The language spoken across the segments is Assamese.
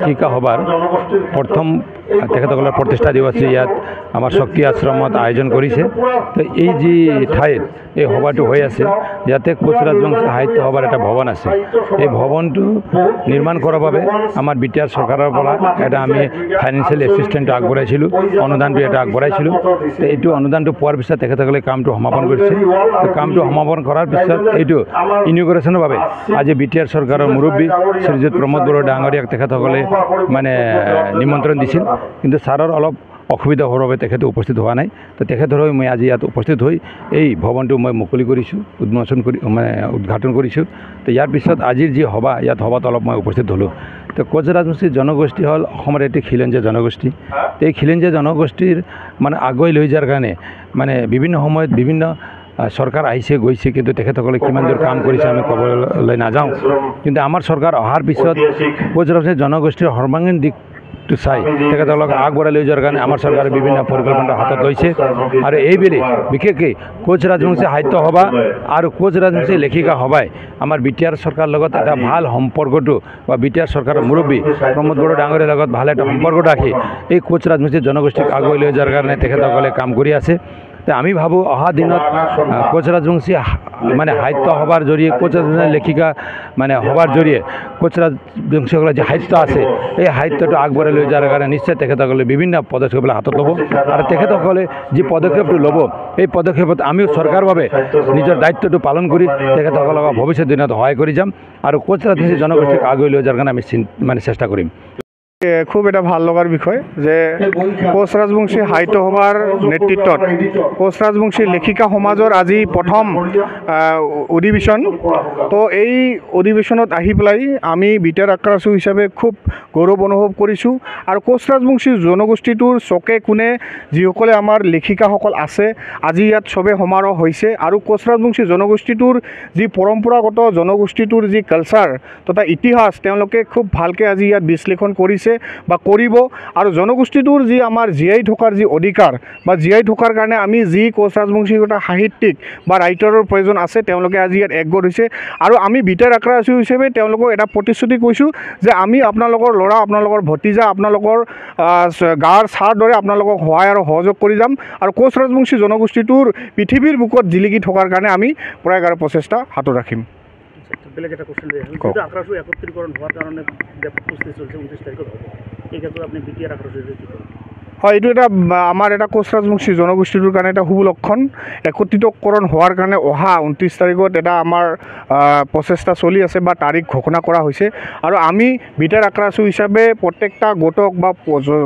লেখিকা সভাৰ প্ৰথম তেখেতসকলৰ প্ৰতিষ্ঠা দিৱস ইয়াত আমাৰ শক্তি আশ্ৰমত আয়োজন কৰিছে। তো এই যি ঠাইত এই সভাটো হৈ আছে ইয়াতে কোচ ৰাজবংশী সাহিত্য সভাৰ এটা ভৱন আছে। এই ভৱনটো নিৰ্মাণ কৰাৰ বাবে আমাৰ বিটিআৰ চৰকাৰৰ পৰা এটা আমি ফাইনেন্সিয়েল এছিষ্টেণ্ট আগবঢ়াইছিলোঁ, অনুদানটো এটা আগবঢ়াইছিলোঁ। তো এইটো অনুদানটো পোৱাৰ পিছত তেখেতসকলে কামটো সমাপন কৰিছে। তো কামটো সমাপন কৰাৰ পিছত এইটো ইনগ্ৰেশ্যনৰ বাবে আজি বিটিআৰ চৰকাৰৰ মুৰব্বী শ্ৰীযুত প্ৰমোদ বড়ো ডাঙৰীয়াক তেখেতসকলে মানে নিমন্ত্ৰণ দিছিল, কিন্তু ছাৰৰ অলপ অসুবিধা হোৱাৰ বাবে তেখেতে উপস্থিত হোৱা নাই। তো তেখেতৰ হৈ মই আজি ইয়াত উপস্থিত হৈ এই ভৱনটো মই মুকলি কৰিছোঁ, উদ্ঘাটন কৰিছোঁ। তো ইয়াৰ পিছত আজিৰ যি সভা, ইয়াত সভাত অলপ মই উপস্থিত হ'লোঁ। তো কোচ ৰাজবংশী জনগোষ্ঠী হ'ল অসমৰ এটি খিলঞ্জীয়া জনগোষ্ঠী। এই খিলঞ্জীয়া জনগোষ্ঠীৰ মানে আগুৱাই লৈ যোৱাৰ কাৰণে মানে বিভিন্ন সময়ত বিভিন্ন চৰকাৰ আহিছে গৈছে, কিন্তু তেখেতসকলে কিমান দূৰ কাম কৰিছে আমি ক'বলৈ নাযাওঁ। কিন্তু আমাৰ চৰকাৰ অহাৰ পিছত কোচ ৰাজবংশী জনগোষ্ঠীৰ সৰ্বাংগীন দিশটো চাই তেখেতসকলক আগবঢ়াই লৈ যোৱাৰ কাৰণে আমাৰ চৰকাৰে বিভিন্ন পৰিকল্পনা হাতত লৈছে। আৰু এইবেলি বিশেষকৈ কোচ ৰাজবংশী সাহিত্য সভা আৰু কোচ ৰাজবংশী লেখিকা সভাই আমাৰ বিটিআৰ চৰকাৰৰ লগত এটা ভাল সম্পৰ্কটো বা বিটিআৰ চৰকাৰৰ মুৰব্বী প্ৰমোদ বড়ো ডাঙৰীয়াৰ লগত ভাল এটা সম্পৰ্ক ৰাখি এই কোচ ৰাজবংশী জনগোষ্ঠীক আগুৱাই লৈ যোৱাৰ কাৰণে তেখেতসকলে কাম কৰি আছে। আমি ভাবোঁ অহা দিনত কোচ ৰাজবংশী মানে সাহিত্য সভাৰ জৰিয়ে কোচ ৰাজবংশী লেখিকা মানে সভাৰ জৰিয়ে কোচ ৰাজবংশীসকলৰ যি সাহিত্য আছে এই সাহিত্যটো আগবঢ়াই লৈ যোৱাৰ কাৰণে নিশ্চয় তেখেতসকলে বিভিন্ন পদক্ষেপ হাতত ল'ব। আৰু তেখেতসকলে যি পদক্ষেপটো ল'ব এই পদক্ষেপত আমিও চৰকাৰৰ বাবে নিজৰ দায়িত্বটো পালন কৰি তেখেতসকলক ভৱিষ্যত দিনত সহায় কৰি যাম আৰু কোচ ৰাজবংশী জনগোষ্ঠীক আগুৱাই লৈ যোৱাৰ কাৰণে আমি মানে চেষ্টা কৰিম। খুব এটা ভাল লগাৰ বিষয় যে কোচ ৰাজবংশী সাহিত্য সভাৰ নেতৃত্বত কোচ ৰাজবংশী লেখিকা সমাজৰ আজি প্ৰথম অধিৱেশন। তো এই অধিৱেশনত আহি পেলাই আমি বিটিআৰ আক্ৰাছু হিচাপে খুব গৌৰৱ অনুভৱ কৰিছোঁ। আৰু কোচ ৰাজবংশী জনগোষ্ঠীটোৰ চকে কোণে যিসকলে আমাৰ লেখিকাসকল আছে আজি ইয়াত চবে সমাৰোহ হৈছে। আৰু কোচ ৰাজবংশী জনগোষ্ঠীটোৰ যি পৰম্পৰাগত জনগোষ্ঠীটোৰ যি কালচাৰ তথা ইতিহাস তেওঁলোকে খুব ভালকৈ আজি ইয়াত বিশ্লেষণ কৰিছে বা কৰিব। আৰু জনগোষ্ঠীটোৰ যি আমাৰ জীয়াই থকাৰ যি অধিকাৰ বা জীয়াই থকাৰ কাৰণে আমি যি কোচ ৰাজবংশী এটা সাহিত্যিক বা ৰাইটাৰৰ প্ৰয়োজন আছে তেওঁলোকে আজি ইয়াত একগোট হৈছে। আৰু আমি বিটিআৰ আক্ৰাছু হিচাপে তেওঁলোকক এটা প্ৰতিশ্ৰুতি কৈছোঁ যে আমি আপোনালোকৰ ল'ৰা, আপোনালোকৰ ভতিজা, আপোনালোকৰ গাৰ ছাৰ দৰে আপোনালোকক সহায় আৰু সহযোগ কৰি যাম। আৰু কোচ ৰাজবংশী জনগোষ্ঠীটোৰ পৃথিৱীৰ বুকুত জিলিকি থকাৰ কাৰণে আমি প্ৰয়াস প্ৰচেষ্টা হাতত ৰাখিম। বেলেগ এটা কোশ্চেন আক্ৰাছু একত্ৰীকৰণ হোৱাৰ কাৰণে প্ৰস্তুতি চলিছে 29 তাৰিখত হ'ব, এই ক্ষেত্ৰত আপুনি বিটিআৰ আক্ৰাছু হয়, এইটো এটা আমাৰ এটা কোচ ৰাজবংশী জনগোষ্ঠীটোৰ কাৰণে এটা শুভ লক্ষণ। একত্ৰিতকৰণ হোৱাৰ কাৰণে অহা 29 তাৰিখত এটা আমাৰ প্ৰচেষ্টা চলি আছে বা তাৰিখ ঘোষণা কৰা হৈছে। আৰু আমি বিটিআৰ আক্ৰাছু হিচাপে প্ৰত্যেকটা গোটক বা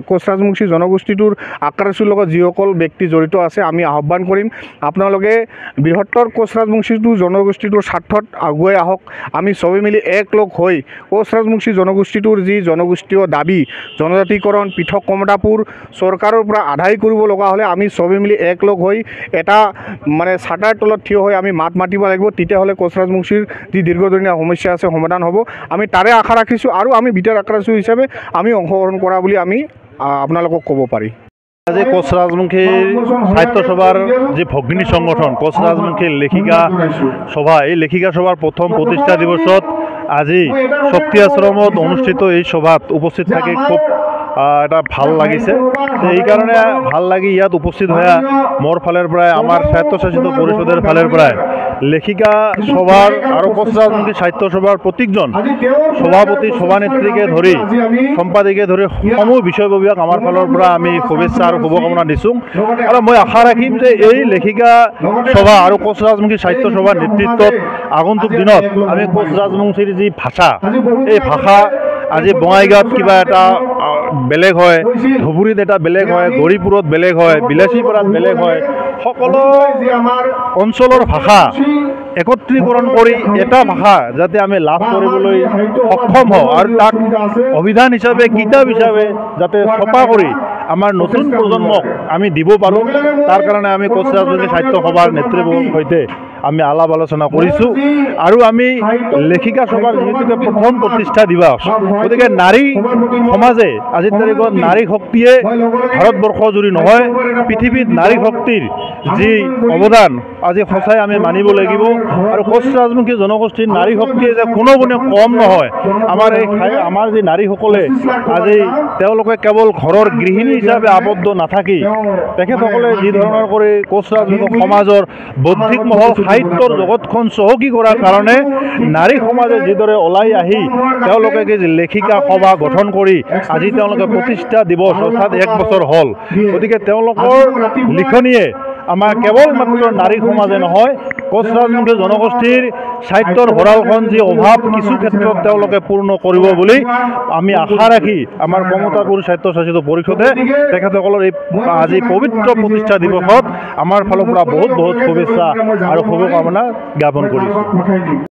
কোচ ৰাজবংশী জনগোষ্ঠীটোৰ আক্ৰাছুৰ লগত যিসকল ব্যক্তি জড়িত আছে আমি আহ্বান কৰিম আপোনালোকে বৃহত্তৰ কোচ ৰাজবংশীটোৰ জনগোষ্ঠীটোৰ স্বাৰ্থত আগুৱাই আহক। আমি চবে মিলি একলগ হৈ কোচ ৰাজবংশী জনগোষ্ঠীটোৰ যি জনগোষ্ঠীয় দাবী জনজাতিকৰণ পৃথক কমতাপুৰ চৰকাৰৰ পৰা আদায় কৰিব লগা হ'লে আমি চবে মিলি একলগ হৈ এটা মানে ছাটাৰ তলত থিয় হৈ আমি মাত মাতিব লাগিব। তেতিয়াহ'লে কোচ ৰাজবংশীৰ যি দীৰ্ঘদিনীয়া সমস্যা আছে সমাধান হ'ব। আমি তাৰে আশা ৰাখিছোঁ আৰু আমি বিটিআৰ আক্ৰাছু হিচাপে আমি অংশগ্ৰহণ কৰা বুলি আমি আপোনালোকক ক'ব পাৰি। আজি কোচ ৰাজবংশী সাহিত্য সভাৰ যি ভগ্নী সংগঠন কোচ ৰাজবংশী লেখিকা সভা, এই লেখিকা সভাৰ প্ৰথম প্ৰতিষ্ঠা দিৱসত আজি শক্তি আশ্ৰমত অনুষ্ঠিত এই সভাত উপস্থিত থাকি খুব এটা ভাল লাগিছে। এইকাৰণে ভাল লাগি ইয়াত উপস্থিত হোৱা মোৰ ফালৰ পৰাই আমাৰ স্বায়ত্তশাসিত পৰিষদৰ ফালৰ পৰাই লেখিকা সভাৰ আৰু কোচ ৰাজবংশী সাহিত্য সভাৰ প্ৰত্যেকজন সভাপতি সভানেত্ৰীকে ধৰি সম্পাদিকে ধৰি সমূহ বিষয়ববীয়াক আমাৰ ফালৰ পৰা আমি শুভেচ্ছা আৰু শুভকামনা দিছোঁ। আৰু মই আশা ৰাখিম যে এই লেখিকা সভা আৰু কোচ ৰাজবংশী সাহিত্য সভাৰ নেতৃত্বত আগন্তুক দিনত আমি কোচ ৰাজবংশীৰ যি ভাষা এই ভাষা আজি বঙাইগাঁৱত কিবা এটা বেলেগ হয়, ধুবুৰীত এটা বেলেগ হয়, গৌৰীপুৰত বেলেগ হয়, বিলাসীপাৰাত বেলেগ হয়, সকলো অঞ্চলৰ ভাষা একত্ৰীকৰণ কৰি এটা ভাষা যাতে আমি লাভ কৰিবলৈ সক্ষম হওঁ আৰু তাক অভিধান হিচাপে কিতাপ হিচাপে যাতে ছপা কৰি আমাৰ নতুন প্ৰজন্মক আমি দিব পাৰোঁ। তাৰ কাৰণে আমি কোচ ৰাজবংশী সাহিত্য সভাৰ নেতৃবৰ্গৰ সৈতে আমি আলাপ আলোচনা কৰিছোঁ আৰু আমি লেখিকা সভাৰ যিহেতুকে প্ৰথম প্ৰতিষ্ঠা দিৱস, গতিকে নাৰী সমাজে আজিৰ তাৰিখত নাৰী শক্তিয়ে ভাৰতবৰ্ষ জুৰি নহয় পৃথিৱীত নাৰী শক্তিৰ যি অৱদান আজি সঁচাই আমি মানিব লাগিব। আৰু কোচ ৰাজবংশী জনগোষ্ঠীৰ নাৰী শক্তিয়ে যে কোনো গুণে কম নহয়। আমাৰ যি নাৰীসকলে আজি তেওঁলোকে কেৱল ঘৰৰ গৃহিণী হিচাপে আবদ্ধ নাথাকি তেখেতসকলে যি ধৰণৰ কৰি কোচ ৰাজবংশী সমাজৰ বৌদ্ধিক মহল সাহিত্যৰ জগতখন চহকী কৰাৰ কাৰণে নাৰী সমাজে যিদৰে ওলাই আহি তেওঁলোকে লেখিকা সভা গঠন কৰি আজি তেওঁলোকে প্ৰতিষ্ঠা দিৱস অৰ্থাৎ 1 বছৰ হ'ল। গতিকে তেওঁলোকৰ লিখনিয়ে আমাৰ কেৱল মাত্ৰ নাৰী সমাজে নহয় কোচ ৰাজবংশী জনগোষ্ঠীৰ সাহিত্যৰ ভঁৰালখন যি অভাৱ কিছু ক্ষেত্ৰত তেওঁলোকে পূৰ্ণ কৰিব বুলি আমি আশা ৰাখি আমাৰ কমতাপুৰ সাহিত্য শাসিত পৰিষদে তেখেতসকলৰ এই আজি পবিত্ৰ প্ৰতিষ্ঠা দিৱসত আমাৰ ফালৰ পৰা বহুত বহুত শুভেচ্ছা আৰু শুভকামনা জ্ঞাপন কৰিছোঁ।